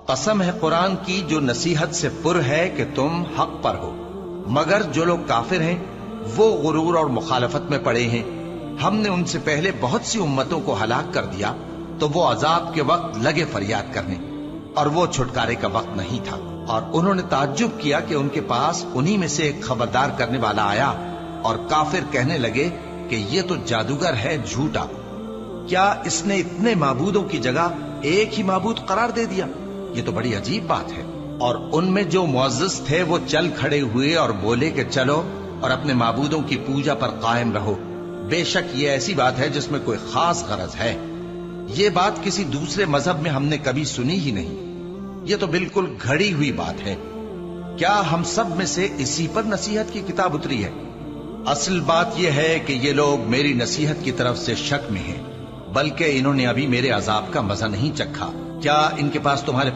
قسم ہے قرآن کی جو نصیحت سے پر ہے کہ تم حق پر ہو، مگر جو لوگ کافر ہیں وہ غرور اور مخالفت میں پڑے ہیں۔ ہم نے ان سے پہلے بہت سی امتوں کو ہلاک کر دیا تو وہ عذاب کے وقت لگے فریاد کرنے، اور وہ چھٹکارے کا وقت نہیں تھا۔ اور انہوں نے تعجب کیا کہ ان کے پاس انہی میں سے ایک خبردار کرنے والا آیا، اور کافر کہنے لگے کہ یہ تو جادوگر ہے جھوٹا، کیا اس نے اتنے معبودوں کی جگہ ایک ہی معبود قرار دے دیا؟ یہ تو بڑی عجیب بات ہے۔ اور ان میں جو معزز تھے وہ چل کھڑے ہوئے اور بولے کہ چلو اور اپنے معبودوں کی پوجا پر قائم رہو، بے شک یہ ایسی بات ہے جس میں کوئی خاص غرض ہے۔ یہ بات کسی دوسرے مذہب میں ہم نے کبھی سنی ہی نہیں، یہ تو بالکل گھڑی ہوئی بات ہے۔ کیا ہم سب میں سے اسی پر نصیحت کی کتاب اتری ہے؟ اصل بات یہ ہے کہ یہ لوگ میری نصیحت کی طرف سے شک میں ہیں، بلکہ انہوں نے ابھی میرے عذاب کا مزہ نہیں چکھا۔ کیا ان کے پاس تمہارے